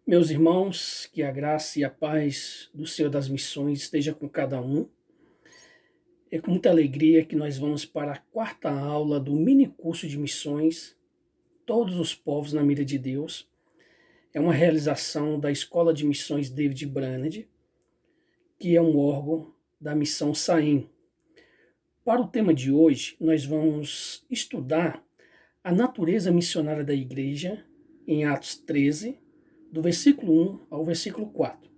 Meus irmãos, que a graça e a paz do Senhor das Missões esteja com cada um. É com muita alegria que nós vamos para a quarta aula do mini curso de missões, Todos os Povos na Mira de Deus. É uma realização da Escola de Missões David Brainerd, que é um órgão da missão SAEM. Para o tema de hoje, nós vamos estudar a natureza missionária da igreja em Atos 13, do versículo 1 ao versículo 4.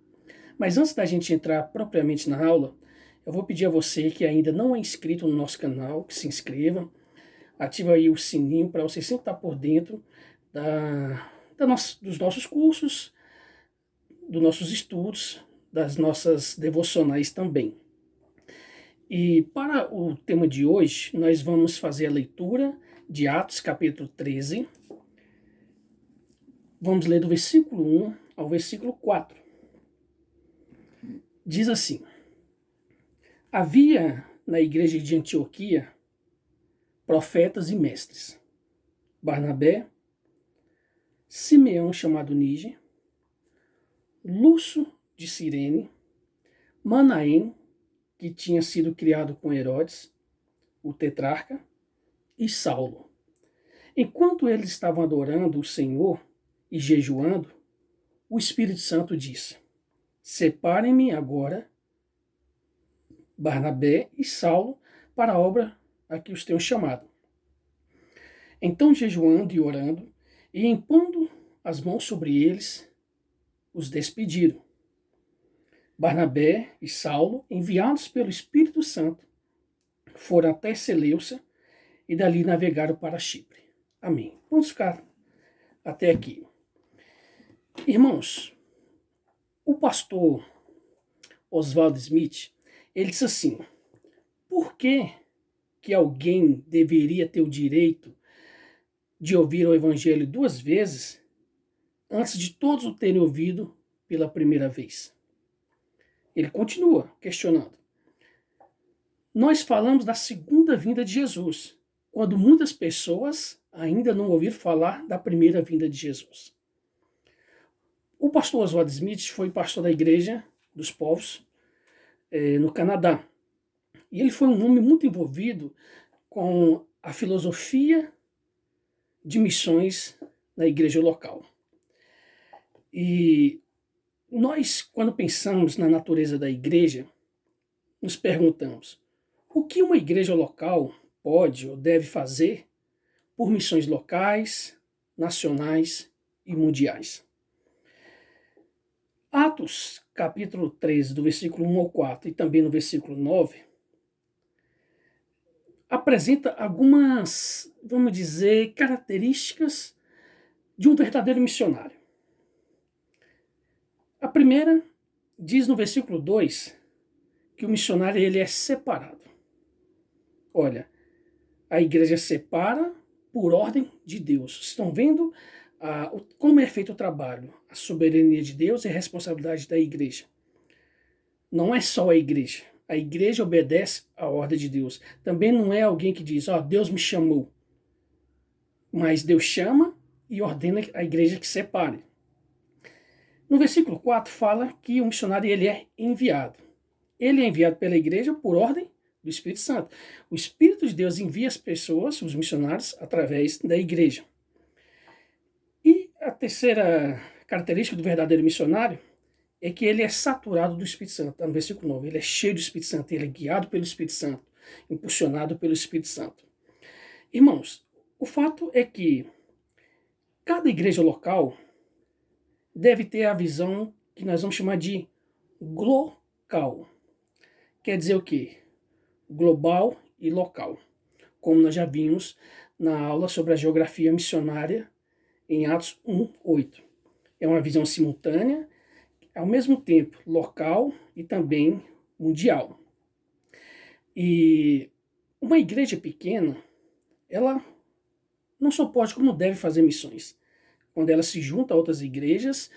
Mas antes da gente entrar propriamente na aula, eu vou pedir a você que ainda não é inscrito no nosso canal, que se inscreva, ative aí o sininho para você sempre estar por dentro dos nossos cursos, dos nossos estudos, das nossas devocionais também. E para o tema de hoje, nós vamos fazer a leitura de Atos capítulo 13. Vamos ler do versículo 1 ao versículo 4. Diz assim: Havia na igreja de Antioquia profetas e mestres: Barnabé, Simeão chamado Níger, Lúcio de Cirene, Manaém, que tinha sido criado com Herodes, o tetrarca, e Saulo. Enquanto eles estavam adorando o Senhor e jejuando, o Espírito Santo disse: Separem-me agora Barnabé e Saulo para a obra a que os tenho chamado. Então, jejuando e orando, e impondo as mãos sobre eles, os despediram. Barnabé e Saulo, enviados pelo Espírito Santo, foram até Seleucia e dali navegaram para Chipre. Amém. Vamos ficar até aqui. Irmãos, o pastor Oswald Smith, ele disse assim: por que alguém deveria ter o direito de ouvir o evangelho duas vezes antes de todos o terem ouvido pela primeira vez? Ele continua questionando. Nós falamos da segunda vinda de Jesus, quando muitas pessoas ainda não ouviram falar da primeira vinda de Jesus. O pastor Oswald Smith foi pastor da Igreja dos Povos no Canadá. E ele foi um homem muito envolvido com a filosofia de missões na igreja local. E nós, quando pensamos na natureza da igreja, nos perguntamos: o que uma igreja local pode ou deve fazer por missões locais, nacionais e mundiais? Atos, capítulo 13, do versículo 1 ao 4 e também no versículo 9, apresenta algumas, vamos dizer, características de um verdadeiro missionário. A primeira diz no versículo 2 que o missionário ele é separado. Olha, a igreja separa por ordem de Deus. Estão vendo como é feito o trabalho? A soberania de Deus e a responsabilidade da igreja. Não é só a igreja. A igreja obedece à ordem de Deus. Também não é alguém que diz: Deus me chamou. Mas Deus chama e ordena a igreja que separe. No versículo 4 fala que o missionário ele é enviado. Ele é enviado pela igreja por ordem do Espírito Santo. O Espírito de Deus envia as pessoas, os missionários, através da igreja. E a terceira característica do verdadeiro missionário é que ele é saturado do Espírito Santo. Está no versículo 9. Ele é cheio do Espírito Santo, ele é guiado pelo Espírito Santo, impulsionado pelo Espírito Santo. Irmãos, o fato é que cada igreja local deve ter a visão que nós vamos chamar de glocal. Quer dizer o quê? Global e local. Como nós já vimos na aula sobre a geografia missionária em Atos 1:8. É uma visão simultânea, ao mesmo tempo local e também mundial. E uma igreja pequena, ela não só pode, como deve fazer missões. Quando ela se junta a outras igrejas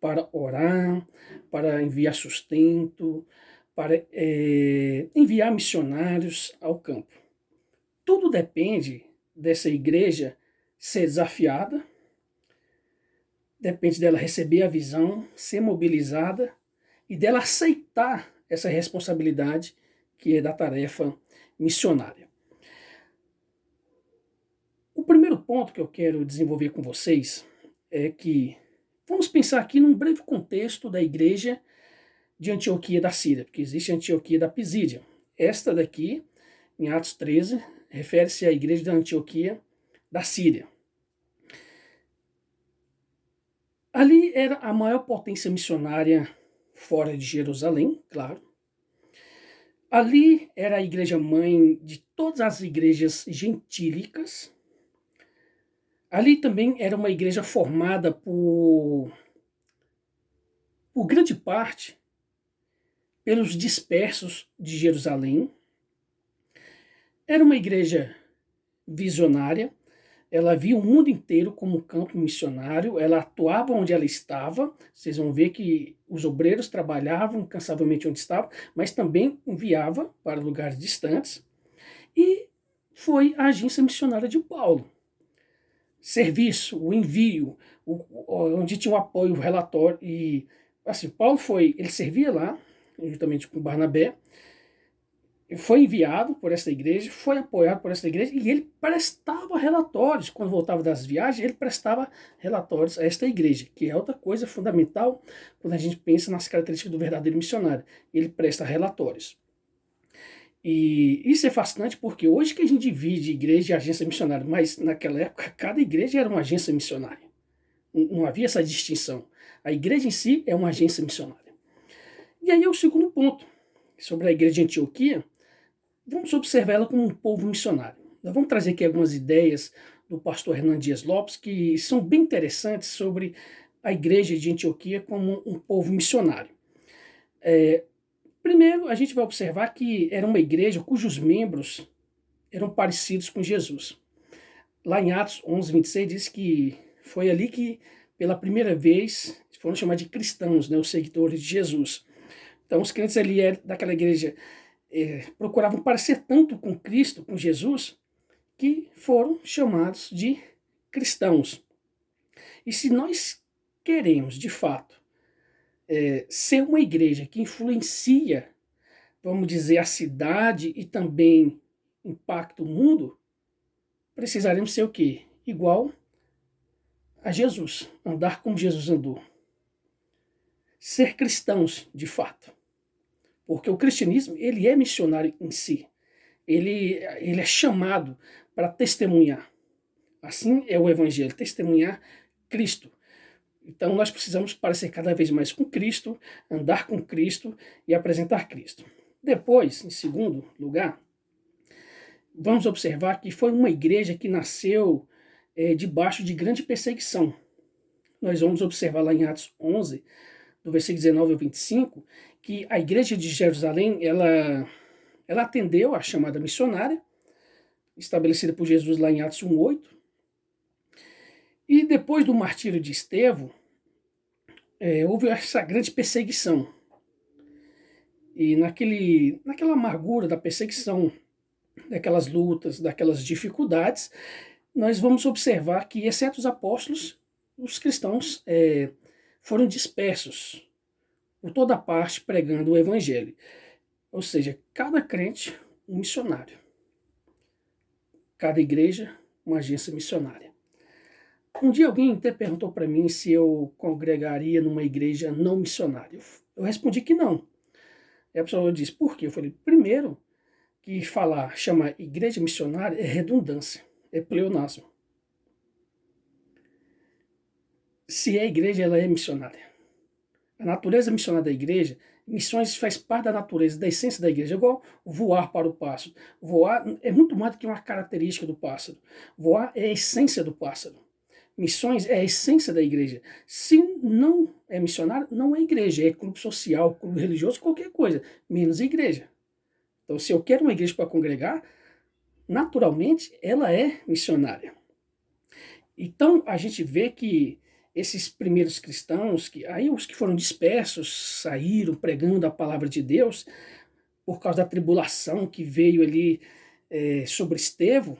para orar, para enviar sustento, para enviar missionários ao campo. Tudo depende dessa igreja ser desafiada, depende dela receber a visão, ser mobilizada e dela aceitar essa responsabilidade que é da tarefa missionária. O primeiro ponto que eu quero desenvolver com vocês é que vamos pensar aqui num breve contexto da igreja de Antioquia da Síria, porque existe a Antioquia da Pisídia. Esta daqui, em Atos 13, refere-se à igreja da Antioquia da Síria. Ali era a maior potência missionária fora de Jerusalém, claro. Ali era a igreja mãe de todas as igrejas gentílicas. Ali também era uma igreja formada por grande parte pelos dispersos de Jerusalém. Era uma igreja visionária, ela via o mundo inteiro como um campo missionário, ela atuava onde ela estava. Vocês vão ver que os obreiros trabalhavam incansavelmente onde estavam, mas também enviava para lugares distantes. E foi a agência missionária de Paulo. Serviço, o envio, onde tinha o apoio, o relatório. E assim, Paulo ele servia lá, juntamente com Barnabé, foi enviado por essa igreja, foi apoiado por essa igreja, e ele prestava relatórios. Quando voltava das viagens, ele prestava relatórios a esta igreja, que é outra coisa fundamental quando a gente pensa nas características do verdadeiro missionário. Ele presta relatórios. E isso é fascinante porque hoje que a gente divide igreja e agência missionária, mas naquela época cada igreja era uma agência missionária. Não havia essa distinção. A igreja em si é uma agência missionária. E aí é o segundo ponto, sobre a igreja de Antioquia. Vamos observar ela como um povo missionário. Nós vamos trazer aqui algumas ideias do pastor Hernan Dias Lopes que são bem interessantes sobre a igreja de Antioquia como um povo missionário. Primeiro, a gente vai observar que era uma igreja cujos membros eram parecidos com Jesus. Lá em Atos 11, 26, diz que foi ali que, pela primeira vez, foram chamados de cristãos, né, os seguidores de Jesus. Então, os crentes ali daquela igreja procuravam parecer tanto com Cristo, com Jesus, que foram chamados de cristãos. E se nós queremos, de fato, ser uma igreja que influencia, vamos dizer, a cidade e também impacta o mundo, precisaremos ser o quê? Igual a Jesus, andar como Jesus andou. Ser cristãos, de fato. Porque o cristianismo, ele é missionário em si. Ele é chamado para testemunhar. Assim é o evangelho, testemunhar Cristo. Então nós precisamos parecer cada vez mais com Cristo, andar com Cristo e apresentar Cristo. Depois, em segundo lugar, vamos observar que foi uma igreja que nasceu debaixo de grande perseguição. Nós vamos observar lá em Atos 11, do versículo 19 ao 25, que a igreja de Jerusalém, ela atendeu à chamada missionária, estabelecida por Jesus lá em Atos 1:8. E depois do martírio de Estevão, houve essa grande perseguição. E naquela amargura da perseguição, daquelas lutas, daquelas dificuldades, nós vamos observar que, exceto os apóstolos, os cristãos foram dispersos por toda parte pregando o evangelho. Ou seja, cada crente, um missionário. Cada igreja, uma agência missionária. Um dia alguém até perguntou para mim se eu congregaria numa igreja não missionária. Eu respondi que não. E a pessoa disse, por quê? Eu falei, primeiro, que chamar igreja missionária é redundância, é pleonasmo. Se é igreja, ela é missionária. A natureza missionária da igreja, missões faz parte da natureza, da essência da igreja, igual voar para o pássaro. Voar é muito mais do que uma característica do pássaro. Voar é a essência do pássaro. Missões é a essência da igreja. Se não é missionário, não é igreja, é clube social, clube religioso, qualquer coisa, menos igreja. Então, se eu quero uma igreja para congregar, naturalmente ela é missionária. Então, a gente vê que esses primeiros cristãos, aí os que foram dispersos, saíram pregando a palavra de Deus, por causa da tribulação que veio ali sobre Estevão,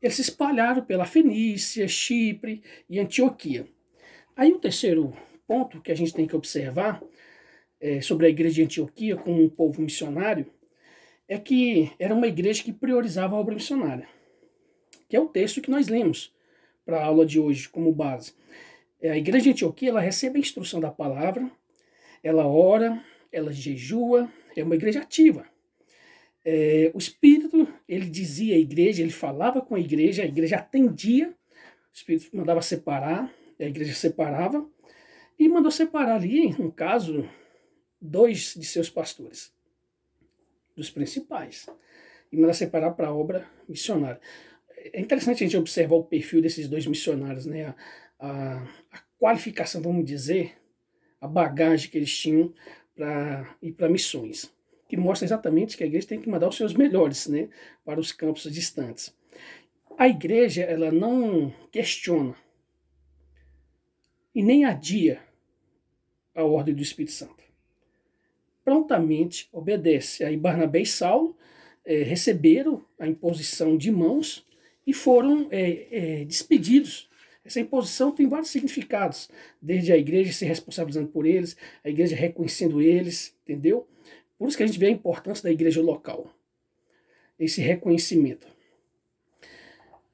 eles se espalharam pela Fenícia, Chipre e Antioquia. Aí o terceiro ponto que a gente tem que observar sobre a igreja de Antioquia como um povo missionário é que era uma igreja que priorizava a obra missionária, que é o texto que nós lemos para a aula de hoje como base. A igreja de Antioquia, ela recebe a instrução da palavra, ela ora, ela jejua, é uma igreja ativa. O Espírito, ele dizia à igreja, ele falava com a igreja atendia, o Espírito mandava separar, a igreja separava, e mandou separar ali, no caso, 2 de seus pastores, dos principais, e mandar separar para a obra missionária. É interessante a gente observar o perfil desses 2 missionários, né? A qualificação, vamos dizer, a bagagem que eles tinham para ir para missões, que mostra exatamente que a igreja tem que mandar os seus melhores, né, para os campos distantes. A igreja, ela não questiona e nem adia a ordem do Espírito Santo. Prontamente obedece. Aí Barnabé e Saulo receberam a imposição de mãos e foram despedidos. Essa imposição tem vários significados, desde a igreja se responsabilizando por eles, a igreja reconhecendo eles, entendeu? Por isso que a gente vê a importância da igreja local, esse reconhecimento.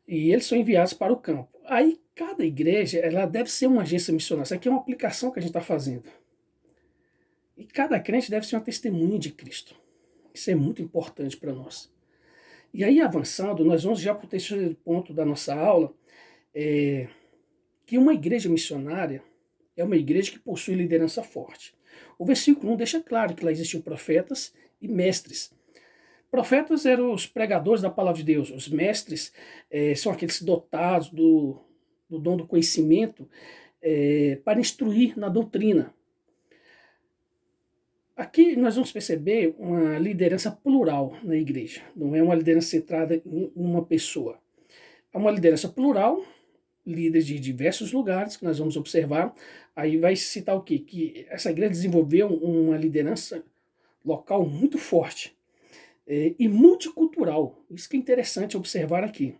E eles são enviados para o campo. Aí cada igreja, ela deve ser uma agência missionária. Isso aqui é uma aplicação que a gente está fazendo. E cada crente deve ser uma testemunha de Cristo. Isso é muito importante para nós. E aí, avançando, nós vamos já para o terceiro ponto da nossa aula, que uma igreja missionária é uma igreja que possui liderança forte. O versículo 1 deixa claro que lá existiam profetas e mestres. Profetas eram os pregadores da palavra de Deus. Os mestres são aqueles dotados do dom do conhecimento para instruir na doutrina. Aqui nós vamos perceber uma liderança plural na igreja. Não é uma liderança centrada em uma pessoa. É uma liderança plural, líderes de diversos lugares que nós vamos observar. Aí vai citar o quê? Que essa igreja desenvolveu uma liderança local muito forte e multicultural. Isso que é interessante observar aqui.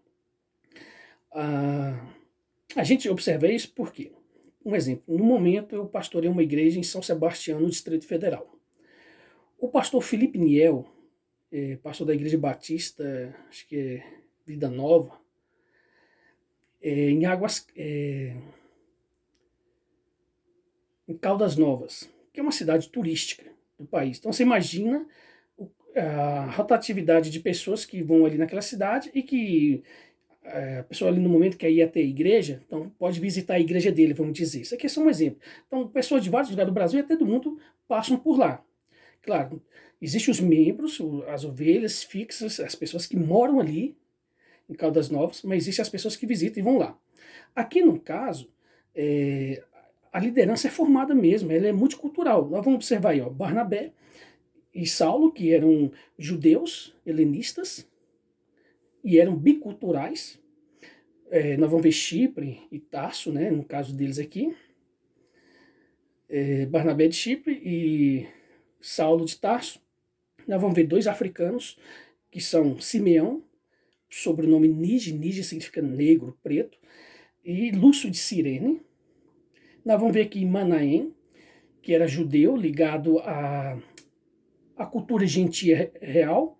A gente observa isso porque, um exemplo, no momento eu pastorei uma igreja em São Sebastião, no Distrito Federal. O pastor Felipe Niel, pastor da Igreja Batista, acho que é Vida Nova, em Águas, em Caldas Novas, que é uma cidade turística do país. Então você imagina a rotatividade de pessoas que vão ali naquela cidade e que a pessoa ali no momento que ir até a igreja, então pode visitar a igreja dele, vamos dizer. Isso aqui é só um exemplo. Então pessoas de vários lugares do Brasil e até do mundo passam por lá. Claro, existem os membros, as ovelhas fixas, as pessoas que moram ali em Caldas Novas, mas existem as pessoas que visitam e vão lá. Aqui no caso, a liderança é formada mesmo, ela é multicultural. Nós vamos observar aí, ó, Barnabé e Saulo, que eram judeus, helenistas, e eram biculturais. Nós vamos ver Chipre e Tarso, né, no caso deles aqui. Barnabé de Chipre e Saulo de Tarso. Nós vamos ver 2 africanos, que são Simeão, sobrenome Níger, Níger significa negro, preto, e Lúcio de Cirene. Nós vamos ver aqui Manaém, que era judeu, ligado à cultura gentia real,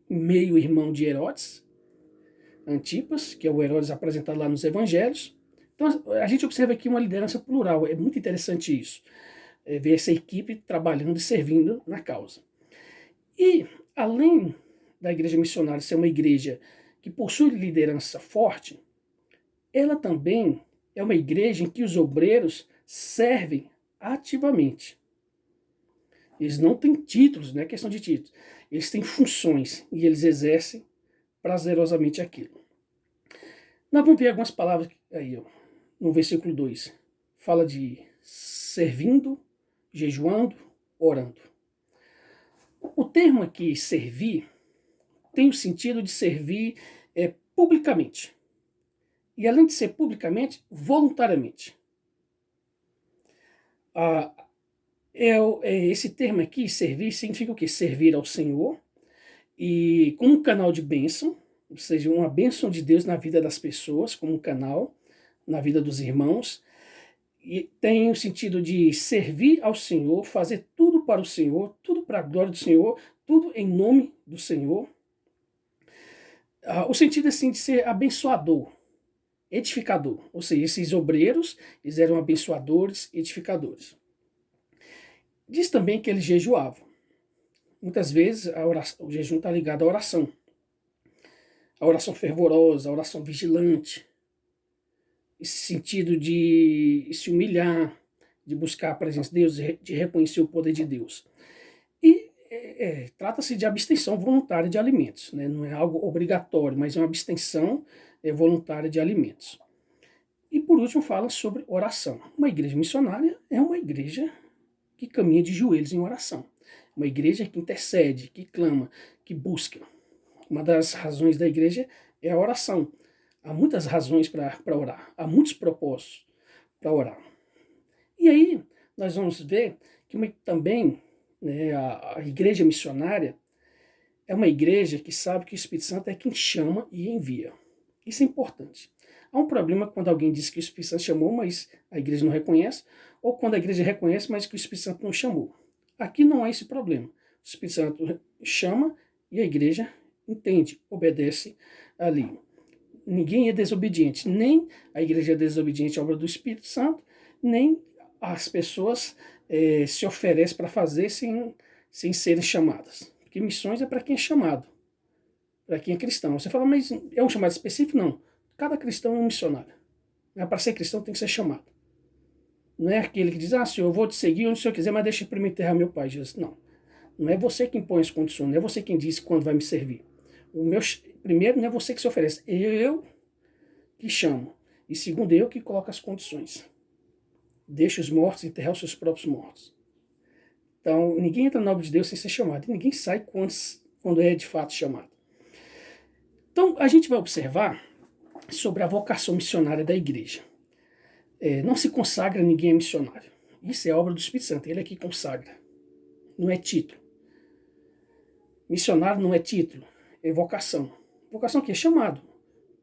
meio irmão de Herodes, Antipas, que é o Herodes apresentado lá nos evangelhos. Então a gente observa aqui uma liderança plural, é muito interessante isso, ver essa equipe trabalhando e servindo na causa. E, além da igreja missionária ser uma igreja que possui liderança forte, ela também é uma igreja em que os obreiros servem ativamente. Eles não têm títulos, não é questão de títulos. Eles têm funções e eles exercem prazerosamente aquilo. Nós vamos ver algumas palavras aí, ó, no versículo 2. Fala de servindo, jejuando, orando. O termo aqui, servir, tem o sentido de servir publicamente. E além de ser publicamente, voluntariamente. Esse termo aqui, servir, significa o quê? Servir ao Senhor e como um canal de bênção, ou seja, uma bênção de Deus na vida das pessoas, como um canal na vida dos irmãos, E tem o sentido de servir ao Senhor, fazer tudo para o Senhor, tudo para a glória do Senhor, tudo em nome do Senhor. O sentido assim de ser abençoador, edificador, ou seja, esses obreiros, eles eram abençoadores, edificadores. Diz também que eles jejuavam. Muitas vezes o jejum está ligado à oração. A oração fervorosa, a oração vigilante. Esse sentido de se humilhar, de buscar a presença de Deus, de reconhecer o poder de Deus. E trata-se de abstenção voluntária de alimentos, né? Não é algo obrigatório, mas é uma abstenção voluntária de alimentos. E por último fala sobre oração. Uma igreja missionária é uma igreja que caminha de joelhos em oração. Uma igreja que intercede, que clama, que busca. Uma das razões da igreja é a oração. Há muitas razões para orar, há muitos propósitos para orar. E aí nós vamos ver que também, né, a igreja missionária é uma igreja que sabe que o Espírito Santo é quem chama e envia. Isso é importante. Há um problema quando alguém diz que o Espírito Santo chamou, mas a igreja não reconhece, ou quando a igreja reconhece, mas que o Espírito Santo não chamou. Aqui não há esse problema. O Espírito Santo chama e a igreja entende, obedece ali. Ninguém é desobediente, nem a igreja é desobediente à obra do Espírito Santo, nem as pessoas se oferecem para fazer sem serem chamadas. Porque missões é para quem é chamado, para quem é cristão. Você fala, mas é um chamado específico? Não. Cada cristão é um missionário. Para ser cristão tem que ser chamado. Não é aquele que diz, Senhor, eu vou te seguir onde o Senhor quiser, mas deixa eu me enterrar meu pai. Jesus, não. Não é você que impõe as condições, não é você quem diz quando vai me servir. Primeiro, não é você que se oferece, eu que chamo. E segundo, eu que coloco as condições. Deixa os mortos enterrar os seus próprios mortos. Então, ninguém entra na obra de Deus sem ser chamado. E ninguém sai quando é de fato chamado. Então, a gente vai observar sobre a vocação missionária da igreja. Não se consagra ninguém a missionário. Isso é obra do Espírito Santo, ele é que consagra. Não é título. Missionário não é título, é vocação. Vocação que é chamado.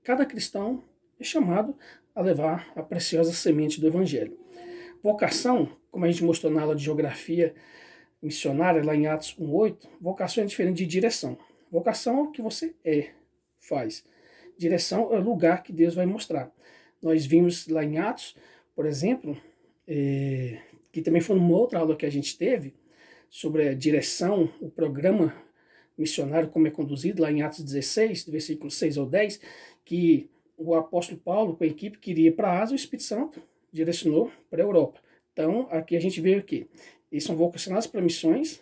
Cada cristão é chamado a levar a preciosa semente do Evangelho. Vocação, como a gente mostrou na aula de geografia missionária, lá em Atos 1:8, vocação é diferente de direção. Vocação é o que você faz. Direção é o lugar que Deus vai mostrar. Nós vimos lá em Atos, por exemplo, que também foi uma outra aula que a gente teve, sobre a direção, o programa missionário, como é conduzido, lá em Atos 16, do versículo 6 ao 10, que o apóstolo Paulo, com a equipe, queria ir para a Ásia, o Espírito Santo direcionou para a Europa. Então, aqui a gente vê o quê? Eles são vocacionados para missões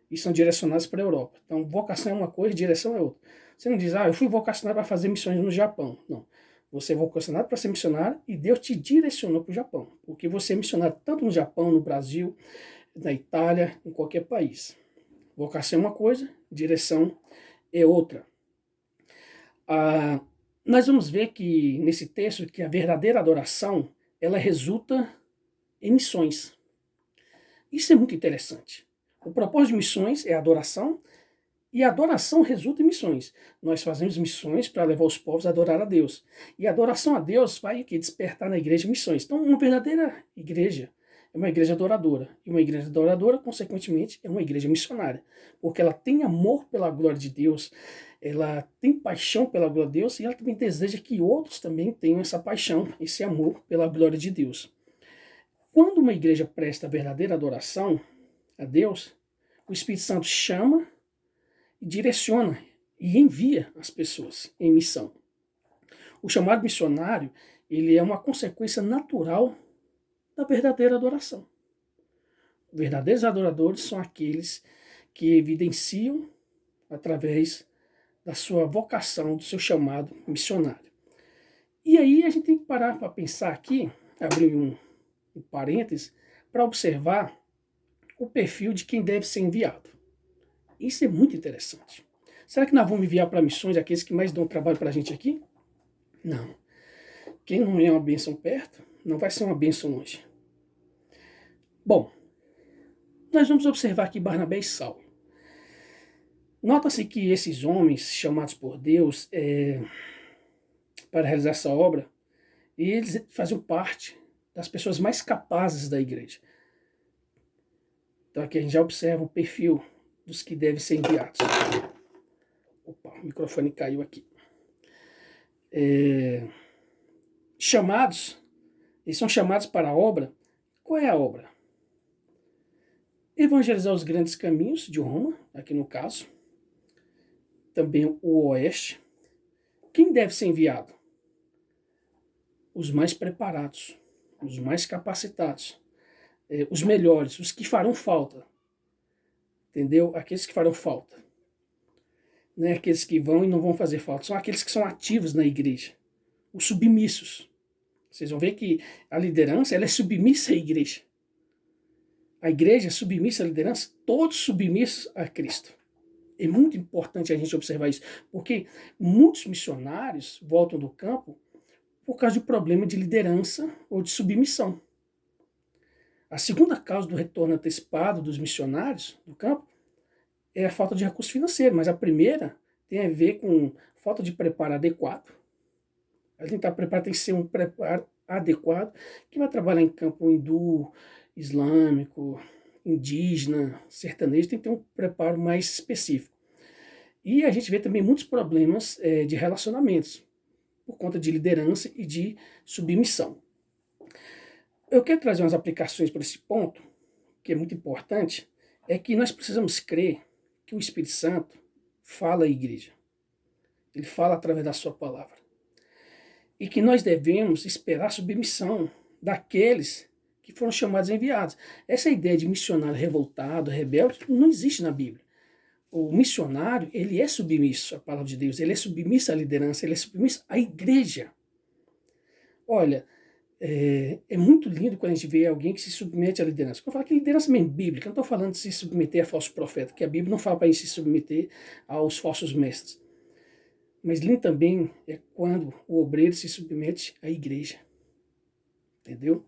e são direcionados para a Europa. Então, vocação é uma coisa, direção é outra. Você não diz, eu fui vocacionado para fazer missões no Japão. Não. Você é vocacionado para ser missionário e Deus te direcionou para o Japão. Porque você é missionário tanto no Japão, no Brasil, na Itália, em qualquer país. Vocação é uma coisa, direção é outra. Nós vamos ver que nesse texto que a verdadeira adoração, ela resulta em missões. Isso é muito interessante. O propósito de missões é a adoração, e a adoração resulta em missões. Nós fazemos missões para levar os povos a adorar a Deus. E a adoração a Deus vai despertar na igreja missões. Então, uma verdadeira igreja é uma igreja adoradora. E uma igreja adoradora, consequentemente, é uma igreja missionária. Porque ela tem amor pela glória de Deus, ela tem paixão pela glória de Deus, e ela também deseja que outros também tenham essa paixão, esse amor pela glória de Deus. Quando uma igreja presta a verdadeira adoração a Deus, o Espírito Santo chama, direciona e envia as pessoas em missão. O chamado missionário, ele é uma consequência natural da verdadeira adoração. Verdadeiros adoradores são aqueles que evidenciam através da sua vocação, do seu chamado missionário. E aí a gente tem que parar para pensar aqui, abrir um parênteses, para observar o perfil de quem deve ser enviado. Isso é muito interessante. Será que nós vamos enviar para missões aqueles que mais dão trabalho para a gente aqui? Não. Quem não é uma bênção perto, não vai ser uma bênção longe. Bom, nós vamos observar aqui Barnabé e Saulo. Nota-se que esses homens chamados por Deus para realizar essa obra, eles faziam parte das pessoas mais capazes da igreja. Então aqui a gente já observa o perfil dos que devem ser enviados. Opa, o microfone caiu aqui. Chamados, eles são chamados para a obra. Qual é a obra? Evangelizar os grandes caminhos de Roma, aqui no caso. Também o oeste. Quem deve ser enviado? Os mais preparados, os mais capacitados, os melhores, os que farão falta. Entendeu? Aqueles que farão falta. Não é aqueles que vão e não vão fazer falta. São aqueles que são ativos na igreja. Os submissos. Vocês vão ver que a liderança ela é submissa à igreja. A igreja é submissa à liderança, todos submissos a Cristo. É muito importante a gente observar isso, porque muitos missionários voltam do campo por causa de problema de liderança ou de submissão. A segunda causa do retorno antecipado dos missionários do campo é a falta de recurso financeiro, mas a primeira tem a ver com falta de preparo adequado. A gente está preparado, tem que ser um preparo adequado, que vai trabalhar em campo hindu, islâmico, indígena, sertanejo, tem que ter um preparo mais específico. E a gente vê também muitos problemas de relacionamentos, por conta de liderança e de submissão. Eu quero trazer umas aplicações para esse ponto, que é muito importante, é que nós precisamos crer que o Espírito Santo fala à igreja. Ele fala através da sua palavra. E que nós devemos esperar a submissão daqueles que foram chamados e enviados. Essa ideia de missionário revoltado, rebelde, não existe na Bíblia. O missionário, ele é submisso à palavra de Deus, ele é submisso à liderança, ele é submisso à igreja. Olha, é muito lindo quando a gente vê alguém que se submete à liderança. Quando eu falo que liderança mesmo bíblica, eu não estou falando de se submeter a falso profeta, que a Bíblia não fala para a gente se submeter aos falsos mestres. Mas lindo também é quando o obreiro se submete à igreja. Entendeu?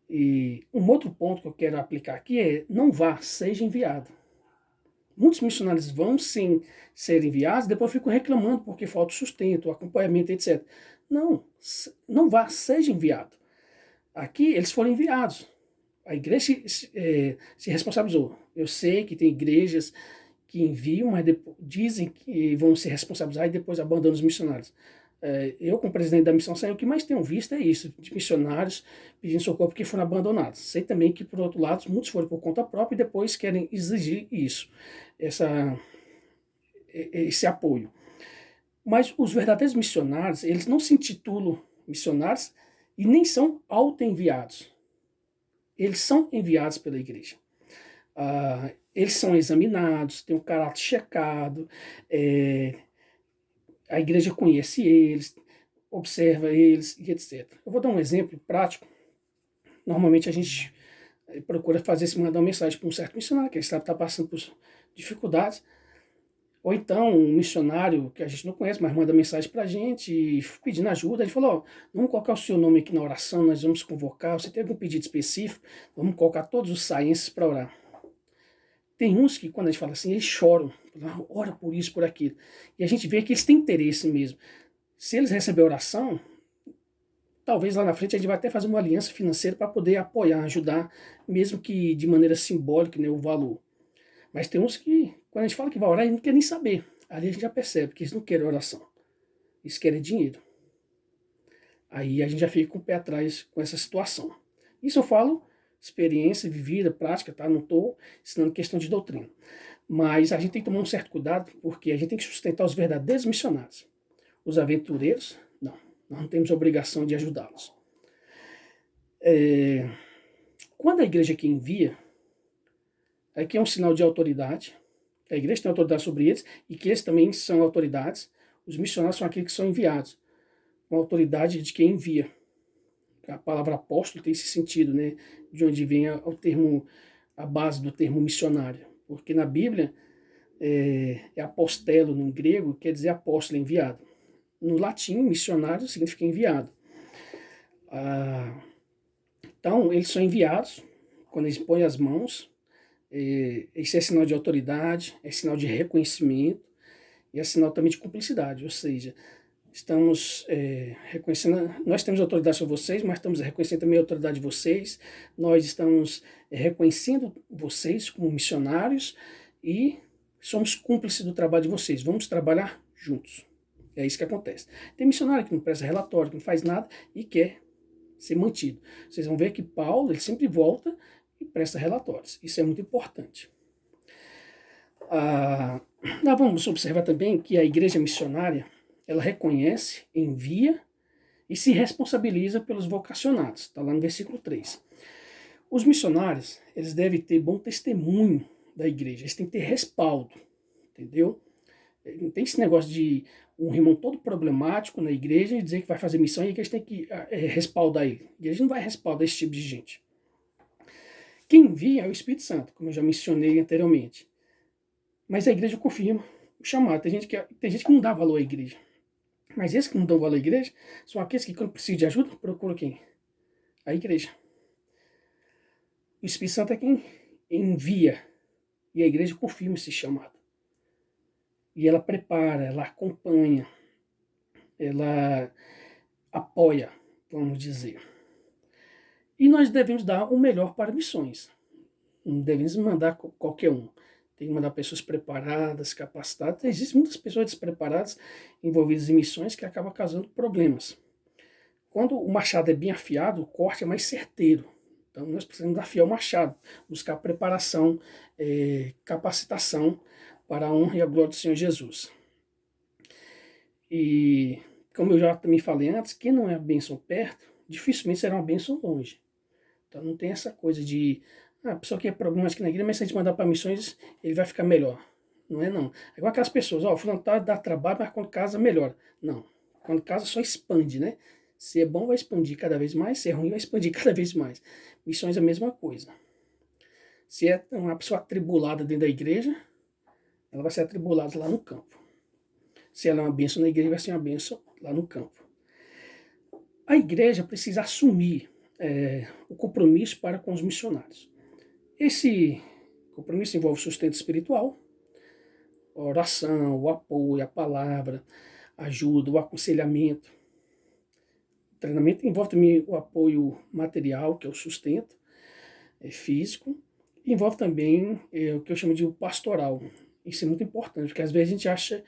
E um outro ponto que eu quero aplicar aqui é: não vá, seja enviado. Muitos missionários vão sim ser enviados, depois ficam reclamando porque falta sustento, acompanhamento, etc. Não, não vá, seja enviado. Aqui eles foram enviados. A igreja se responsabilizou. Eu sei que tem igrejas que enviam, mas depois, dizem que vão se responsabilizar e depois abandonam os missionários. Eu, como presidente da Missão Sem, o que mais tenho visto é isso, de missionários pedindo socorro porque foram abandonados. Sei também que, por outro lado, muitos foram por conta própria e depois querem exigir isso, esse apoio. Mas os verdadeiros missionários, eles não se intitulam missionários e nem são auto-enviados. Eles são enviados pela igreja. Eles são examinados, têm o caráter checado, a igreja conhece eles, observa eles e etc. Eu vou dar um exemplo prático. Normalmente a gente procura fazer se mandar uma mensagem para um certo missionário, que ele está passando por dificuldades, ou então um missionário que a gente não conhece, mas manda mensagem para a gente pedindo ajuda. Ele falou: vamos colocar o seu nome aqui na oração, nós vamos convocar, você tem algum pedido específico? Vamos colocar todos os saenses para orar. Tem uns que, quando a gente fala assim, eles choram, ora por isso, por aquilo. E a gente vê que eles têm interesse mesmo. Se eles receberem oração, talvez lá na frente a gente vai até fazer uma aliança financeira para poder apoiar, ajudar, mesmo que de maneira simbólica, né, o valor. Mas tem uns que, quando a gente fala que vai orar, eles não querem nem saber. Ali a gente já percebe que eles não querem oração. Eles querem dinheiro. Aí a gente já fica com o pé atrás com essa situação. Isso eu falo experiência vivida, prática, tá? Não estou ensinando questão de doutrina. Mas a gente tem que tomar um certo cuidado, porque a gente tem que sustentar os verdadeiros missionários. Os aventureiros, não. Nós não temos a obrigação de ajudá-los. Quando a igreja aqui envia, aqui é um sinal de autoridade. A igreja tem autoridade sobre eles e que eles também são autoridades. Os missionários são aqueles que são enviados, com a autoridade de quem envia. A palavra apóstolo tem esse sentido, né? De onde vem a base do termo missionário. Porque na Bíblia, apostelo no grego, quer dizer apóstolo, enviado. No latim, missionário significa enviado. Então, eles são enviados, quando eles põem as mãos, esse é sinal de autoridade, é sinal de reconhecimento, e é sinal também de cumplicidade, ou seja, estamos reconhecendo, nós temos autoridade sobre vocês, mas estamos reconhecendo também a autoridade de vocês, nós estamos reconhecendo vocês como missionários e somos cúmplices do trabalho de vocês, vamos trabalhar juntos. É isso que acontece. Tem missionário que não presta relatório, que não faz nada e quer ser mantido. Vocês vão ver que Paulo, ele sempre volta e presta relatórios. Isso é muito importante. Nós vamos observar também que a igreja missionária, ela reconhece, envia e se responsabiliza pelos vocacionados. Está lá no versículo 3. Os missionários, eles devem ter bom testemunho da igreja, eles têm que ter respaldo, entendeu? Não tem esse negócio de um irmão todo problemático na igreja e dizer que vai fazer missão e a igreja tem que respaldar ele. A igreja não vai respaldar esse tipo de gente. Quem envia é o Espírito Santo, como eu já mencionei anteriormente. Mas a igreja confirma o chamado. Tem gente que não dá valor à igreja. Mas esses que não dão valor à igreja são aqueles que, quando precisam de ajuda, procuram quem? A igreja. O Espírito Santo é quem envia. E a igreja confirma esse chamado. E ela prepara, ela acompanha, ela apoia, vamos dizer. E nós devemos dar o melhor para missões. Não devemos mandar qualquer um. Tem que mandar pessoas preparadas, capacitadas. Existem muitas pessoas despreparadas envolvidas em missões que acabam causando problemas. Quando o machado é bem afiado, o corte é mais certeiro. Então nós precisamos afiar o machado, buscar preparação, capacitação para a honra e a glória do Senhor Jesus. E como eu já também falei antes, quem não é a bênção perto, dificilmente será uma bênção longe. Então não tem essa coisa de a pessoa que é problemática na igreja, mas se a gente mandar para missões, ele vai ficar melhor. Não é não. É igual aquelas pessoas, o fulano dá trabalho, mas quando casa melhora. Não. Quando casa só expande, né? Se é bom, vai expandir cada vez mais, se é ruim, vai expandir cada vez mais. Missões é a mesma coisa. Se é uma pessoa atribulada dentro da igreja, ela vai ser atribulada lá no campo. Se ela é uma bênção na igreja, vai ser uma bênção lá no campo. A igreja precisa assumir o compromisso para com os missionários. Esse compromisso envolve sustento espiritual, a oração, o apoio, a palavra, a ajuda, o aconselhamento. O treinamento envolve também o apoio material, que é o sustento físico. Envolve também o que eu chamo de pastoral. Isso é muito importante, porque às vezes a gente acha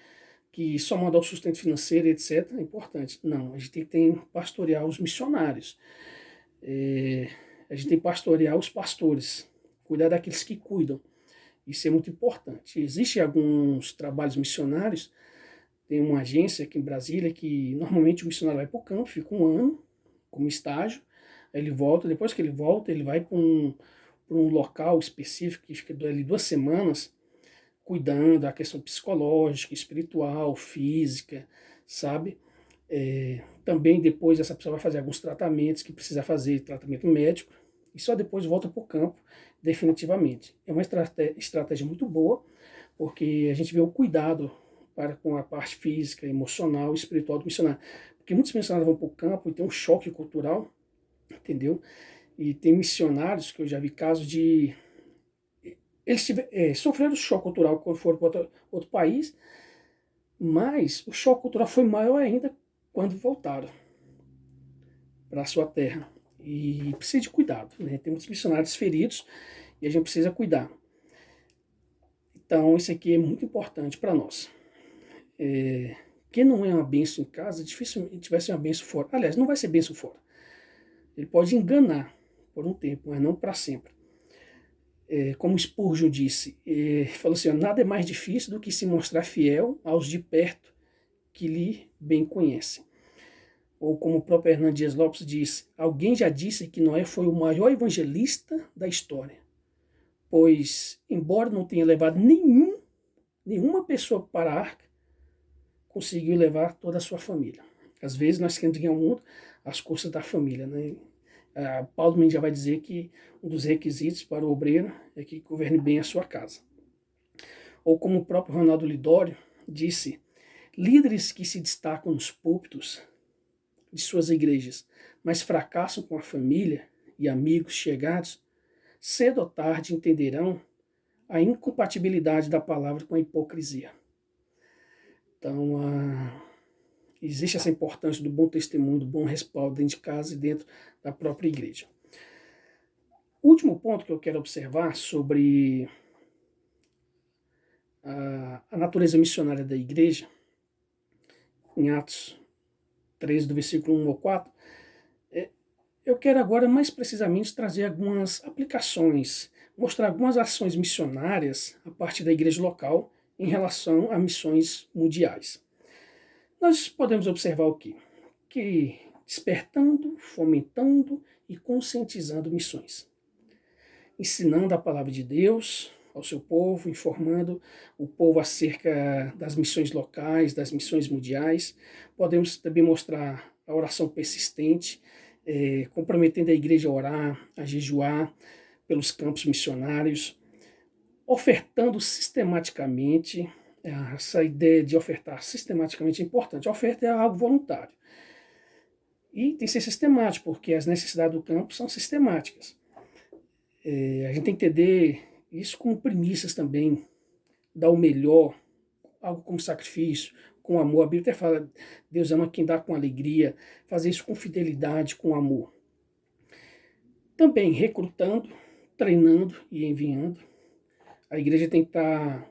que só mandar o sustento financeiro, etc., é importante. Não, a gente tem que pastorear os missionários. A gente tem que pastorear os pastores, cuidar daqueles que cuidam. Isso é muito importante. Existem alguns trabalhos missionários, tem uma agência aqui em Brasília que normalmente o missionário vai para o campo, fica um ano como estágio, aí ele volta, depois que ele volta, ele vai para um local específico que fica ali 2 semanas, cuidando da questão psicológica, espiritual, física, sabe? Também depois essa pessoa vai fazer alguns tratamentos que precisa fazer, tratamento médico, e só depois volta para o campo definitivamente. É uma estratégia muito boa, porque a gente vê o cuidado com a parte física, emocional e espiritual do missionário. Porque muitos missionários vão para o campo e tem um choque cultural, entendeu? E tem missionários que eu já vi casos de... Eles sofreram choque cultural quando foram para outro país, mas o choque cultural foi maior ainda quando voltaram para a sua terra. E precisa de cuidado, né? Tem muitos missionários feridos e a gente precisa cuidar. Então, isso aqui é muito importante para nós. Quem não é uma bênção em casa, dificilmente vai ser uma bênção fora. Aliás, não vai ser bênção fora. Ele pode enganar por um tempo, mas não para sempre. Como Spurgeon disse, falou assim, nada é mais difícil do que se mostrar fiel aos de perto que lhe bem conhecem. Ou como o próprio Hernán Dias Lopes diz, alguém já disse que Noé foi o maior evangelista da história, pois, embora não tenha levado nenhuma pessoa para a arca, conseguiu levar toda a sua família. Às vezes nós queremos ganhar o mundo às custas da família, né? Paulo também já vai dizer que um dos requisitos para o obreiro é que governe bem a sua casa. Ou como o próprio Ronaldo Lidório disse, líderes que se destacam nos púlpitos de suas igrejas, mas fracassam com a família e amigos chegados, cedo ou tarde entenderão a incompatibilidade da palavra com a hipocrisia. Então, existe essa importância do bom testemunho, do bom respaldo dentro de casa e dentro da própria igreja. O último ponto que eu quero observar sobre a natureza missionária da igreja, em Atos 13, do versículo 1 ao 4, eu quero agora mais precisamente trazer algumas aplicações, mostrar algumas ações missionárias a partir da igreja local em relação a missões mundiais. Nós podemos observar o quê? Que despertando, fomentando e conscientizando missões. Ensinando a palavra de Deus ao seu povo, informando o povo acerca das missões locais, das missões mundiais. Podemos também mostrar a oração persistente, comprometendo a igreja a orar, a jejuar pelos campos missionários, ofertando sistematicamente. Essa ideia de ofertar sistematicamente é importante. A oferta é algo voluntário. E tem que ser sistemático, porque as necessidades do campo são sistemáticas. A gente tem que entender isso como premissas também, dar o melhor, algo como sacrifício, com amor. A Bíblia até fala, Deus ama quem dá com alegria, fazer isso com fidelidade, com amor. Também recrutando, treinando e enviando. A igreja tem que estar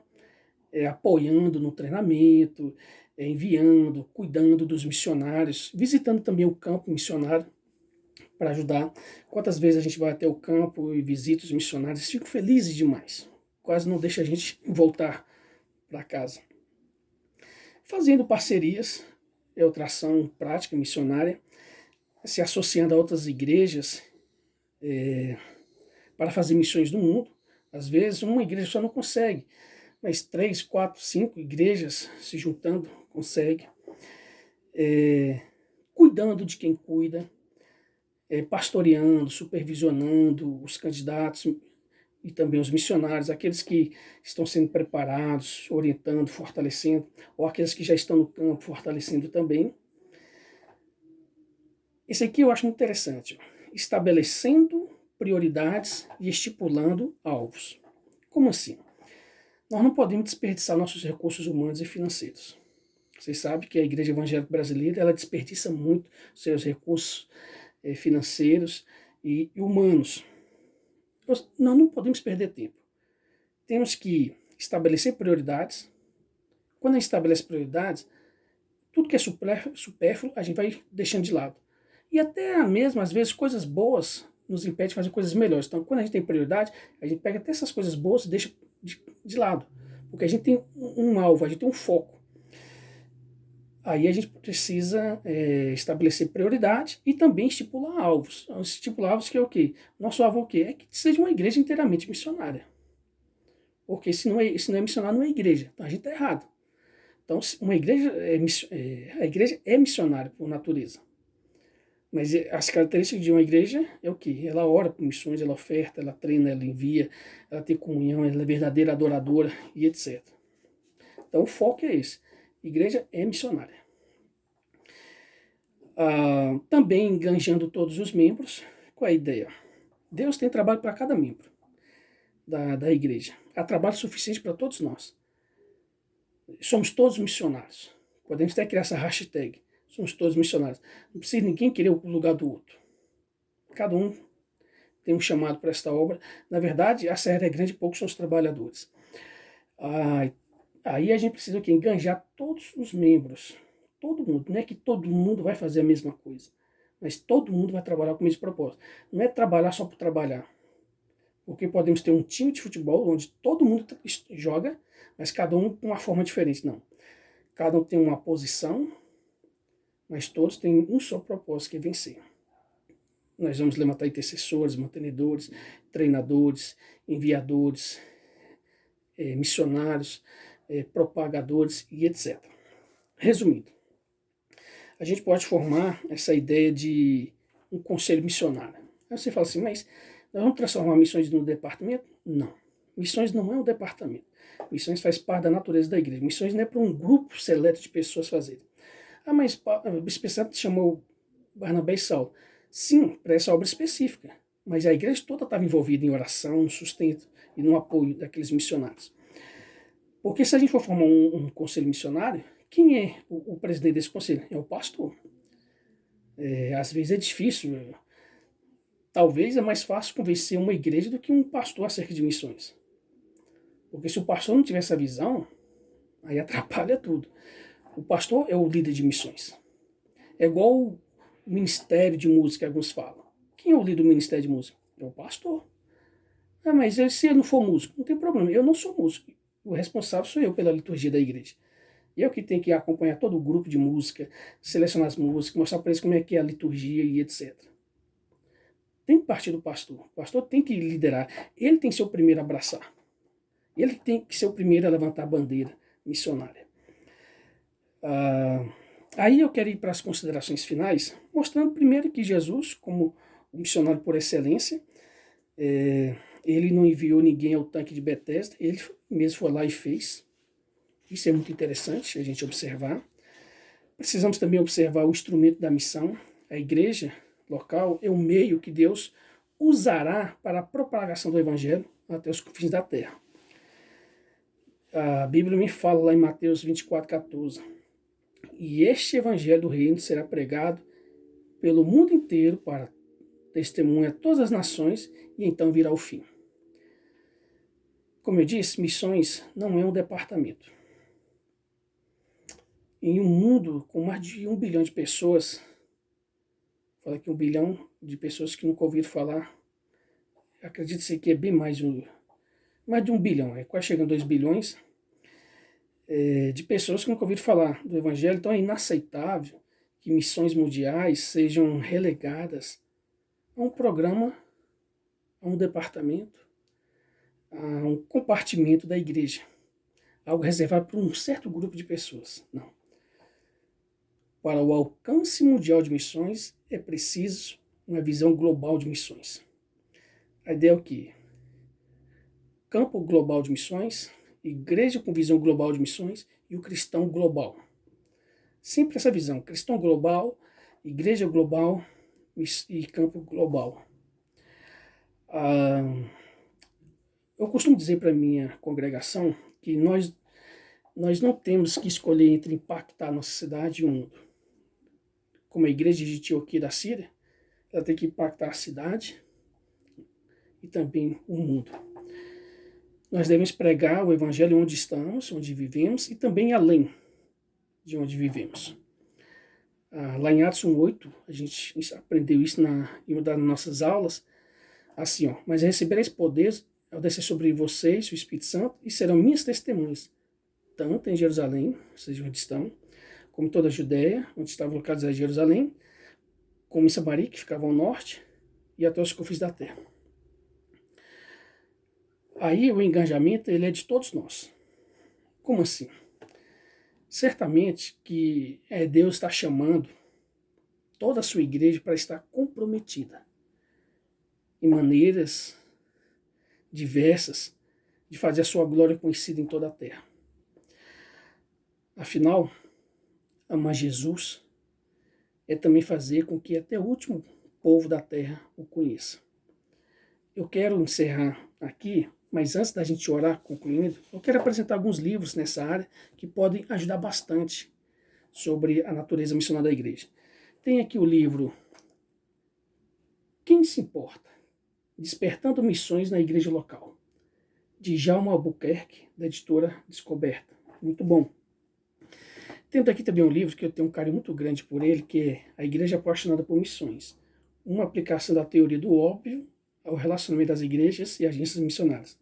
apoiando no treinamento, enviando, cuidando dos missionários, visitando também o campo missionário para ajudar. Quantas vezes a gente vai até o campo e visita os missionários, fico felizes demais. Quase não deixa a gente voltar para casa. Fazendo parcerias, é outra ação prática missionária, se associando a outras igrejas para fazer missões no mundo. Às vezes uma igreja só não consegue, mas 3, 4, 5 igrejas se juntando consegue. Cuidando de quem cuida, pastoreando, supervisionando os candidatos e também os missionários, aqueles que estão sendo preparados, orientando, fortalecendo, ou aqueles que já estão no campo, fortalecendo também. Esse aqui eu acho muito interessante, estabelecendo prioridades e estipulando alvos. Como assim? Nós não podemos desperdiçar nossos recursos humanos e financeiros. Vocês sabem que a Igreja Evangélica Brasileira ela desperdiça muito seus recursos financeiros e humanos. Nós não podemos perder tempo. Temos que estabelecer prioridades. Quando a gente estabelece prioridades, tudo que é supérfluo a gente vai deixando de lado. E até mesmo, às vezes, coisas boas nos impedem de fazer coisas melhores. Então, quando a gente tem prioridade, a gente pega até essas coisas boas e deixa de lado. Porque a gente tem um alvo, a gente tem um foco. Aí a gente precisa estabelecer prioridade e também estipular alvos. Estipular alvos que é o quê? Nosso alvo é o quê? É que seja uma igreja inteiramente missionária. Porque se não é missionário, não é igreja. Então a gente está errado. Então uma igreja a igreja é missionária por natureza. Mas as características de uma igreja é o quê? Ela ora por missões, ela oferta, ela treina, ela envia, ela tem comunhão, ela é verdadeira adoradora e etc. Então o foco é esse. Igreja é missionária. Também enganjando todos os membros. Qual é a ideia? Deus tem trabalho para cada membro da igreja. Há trabalho suficiente para todos nós. Somos todos missionários. Podemos até criar essa hashtag. Somos todos missionários. Não precisa ninguém querer o lugar do outro. Cada um tem um chamado para esta obra. Na verdade, a serra é grande e poucos são os trabalhadores. Aí a gente precisa o quê? Enganjar todos os membros. Todo mundo. Não é que todo mundo vai fazer a mesma coisa. Mas todo mundo vai trabalhar com o mesmo propósito. Não é trabalhar só por trabalhar. Porque podemos ter um time de futebol onde todo mundo joga, mas cada um com uma forma diferente. Não. Cada um tem uma posição, mas todos têm um só propósito, que é vencer. Nós vamos levantar intercessores, mantenedores, treinadores, enviadores, missionários, propagadores e etc. Resumindo, a gente pode formar essa ideia de um conselho missionário. Aí você fala assim, mas nós vamos transformar missões no departamento? Não. Missões não é um departamento. Missões faz parte da natureza da igreja. Missões não é para um grupo seleto de pessoas fazerem. Mas o Espírito chamou Barnabé e Saulo. Sim, para essa obra específica. Mas a igreja toda estava envolvida em oração, no sustento e no apoio daqueles missionários. Porque se a gente for formar um conselho missionário, Quem é o presidente desse conselho? É o pastor. Às vezes é difícil, talvez é mais fácil convencer uma igreja do que um pastor acerca de missões. Porque se o pastor não tiver essa visão, aí atrapalha tudo. O pastor é o líder de missões. É igual o ministério de música que alguns falam. Quem é o líder do ministério de música? É o pastor. Mas se eu não for músico, não tem problema. Eu não sou músico. O responsável sou eu pela liturgia da igreja. Eu que tenho que acompanhar todo o grupo de música, selecionar as músicas, mostrar para eles como é que é a liturgia e etc. Tem que partir do pastor. O pastor tem que liderar. Ele tem que ser o primeiro a abraçar. Ele tem que ser o primeiro a levantar a bandeira missionária. Aí eu quero ir para as considerações finais, mostrando primeiro que Jesus, como o missionário por excelência, ele não enviou ninguém ao tanque de Betesda, ele mesmo foi lá e fez. Isso é muito interessante a gente observar. Precisamos também observar o instrumento da missão. A igreja local é o meio que Deus usará para a propagação do evangelho até os confins da terra. A Bíblia me fala lá em Mateus 24:14. E este evangelho do reino será pregado pelo mundo inteiro para testemunha a todas as nações e então virá o fim. Como eu disse, missões não é um departamento. Em um mundo com mais de 1 bilhão de pessoas, fala que 1 bilhão de pessoas que nunca ouviram falar, acredito que é bem mais de 1 bilhão, quase chegando a 2 bilhões de pessoas que nunca ouviram falar do Evangelho. Então é inaceitável que missões mundiais sejam relegadas a um programa, a um departamento, a um compartimento da igreja, algo reservado para um certo grupo de pessoas. Não. Para o alcance mundial de missões, é preciso uma visão global de missões. A ideia é o quê? Campo global de missões, igreja com visão global de missões e o cristão global. Sempre essa visão, cristão global, igreja global e campo global. Eu costumo dizer para a minha congregação que nós não temos que escolher entre impactar a nossa cidade e o mundo. Como a igreja de Antioquia da Síria, ela tem que impactar a cidade e também o mundo. Nós devemos pregar o evangelho onde estamos, onde vivemos e também além de onde vivemos. Lá em Atos 1:8, a gente aprendeu isso em uma das nossas aulas, assim, mas recebereis poder ao descer sobre vocês o Espírito Santo e serão minhas testemunhas, tanto em Jerusalém, ou seja, onde estão, como toda a Judéia, onde estavam localizados Jerusalém, como em Samaria, que ficava ao norte, e até os confins da terra. Aí o engajamento ele é de todos nós. Como assim? Certamente que Deus está chamando toda a sua igreja para estar comprometida em maneiras diversas de fazer a sua glória conhecida em toda a terra. Afinal, amar Jesus é também fazer com que até o último povo da terra o conheça. Eu quero encerrar aqui, mas antes da gente orar, concluindo, eu quero apresentar alguns livros nessa área que podem ajudar bastante sobre a natureza missionária da igreja. Tem aqui o livro Quem se importa? Despertando missões na igreja local, de Djalma Albuquerque, da editora Descoberta. Muito bom. Temos aqui também um livro que eu tenho um carinho muito grande por ele, que é A Igreja Apaixonada por Missões, uma aplicação da teoria do óbvio ao relacionamento das igrejas e agências missionárias,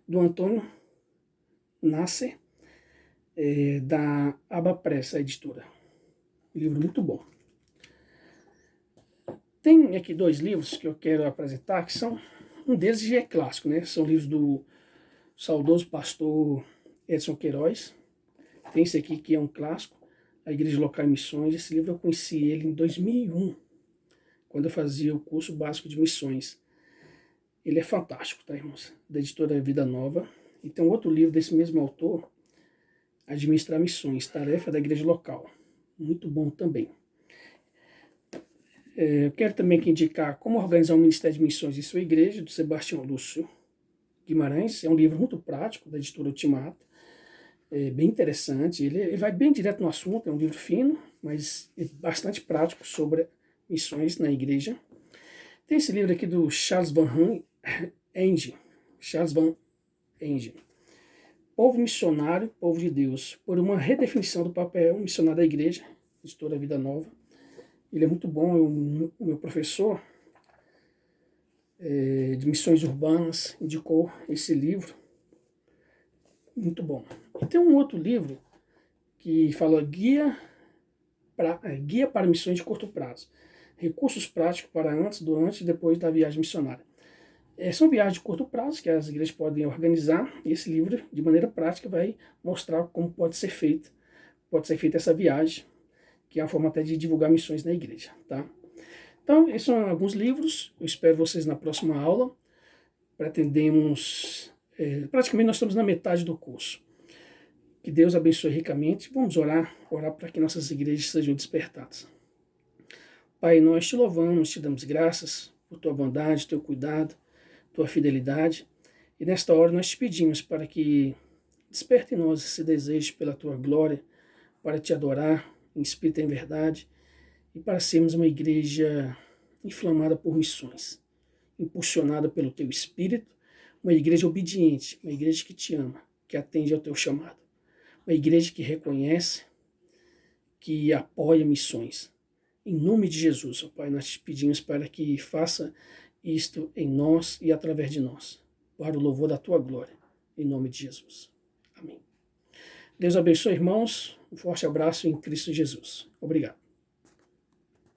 do Antônio Nasser, da Abapress, a editora. Um livro muito bom. Tem aqui 2 livros que eu quero apresentar, que são, um deles já é clássico, né? São livros do saudoso pastor Edson Queiroz. Tem esse aqui que é um clássico, A Igreja Local e Missões. Esse livro eu conheci ele em 2001, quando eu fazia o curso básico de missões. Ele é fantástico, tá, irmãos? Da editora Vida Nova. E tem um outro livro desse mesmo autor, Administrar Missões, Tarefa da Igreja Local. Muito bom também. Eu quero também aqui indicar Como Organizar um Ministério de Missões em Sua Igreja, do Sebastião Lúcio Guimarães. É um livro muito prático, da editora Ultimato. É bem interessante, ele vai bem direto no assunto, é um livro fino, mas é bastante prático sobre missões na igreja. Tem esse livro aqui do Charles Van Enge, Charles Van Enge, Povo Missionário, Povo de Deus, por uma redefinição do papel missionário da igreja, editora Vida Nova. Ele é muito bom, o meu professor de missões urbanas indicou esse livro, muito bom. E tem um outro livro que fala Guia para Missões de Curto Prazo, recursos práticos para antes, durante e depois da viagem missionária. São viagens de curto prazo que as igrejas podem organizar, e esse livro, de maneira prática, vai mostrar como pode ser feita essa viagem, que é uma forma até de divulgar missões na igreja. Tá? Então, esses são alguns livros, eu espero vocês na próxima aula. Pretendemos, praticamente nós estamos na metade do curso. Que Deus abençoe ricamente. Vamos orar para que nossas igrejas sejam despertadas. Pai, nós te louvamos, te damos graças por tua bondade, teu cuidado, tua fidelidade. E nesta hora nós te pedimos para que desperte em nós esse desejo pela tua glória, para te adorar em espírito e em verdade, e para sermos uma igreja inflamada por missões, impulsionada pelo teu espírito, uma igreja obediente, uma igreja que te ama, que atende ao teu chamado, uma igreja que reconhece, que apoia missões. Em nome de Jesus, ó Pai, nós te pedimos para que faça isto em nós e através de nós, para o louvor da tua glória, em nome de Jesus. Amém. Deus abençoe, irmãos. Um forte abraço em Cristo Jesus. Obrigado.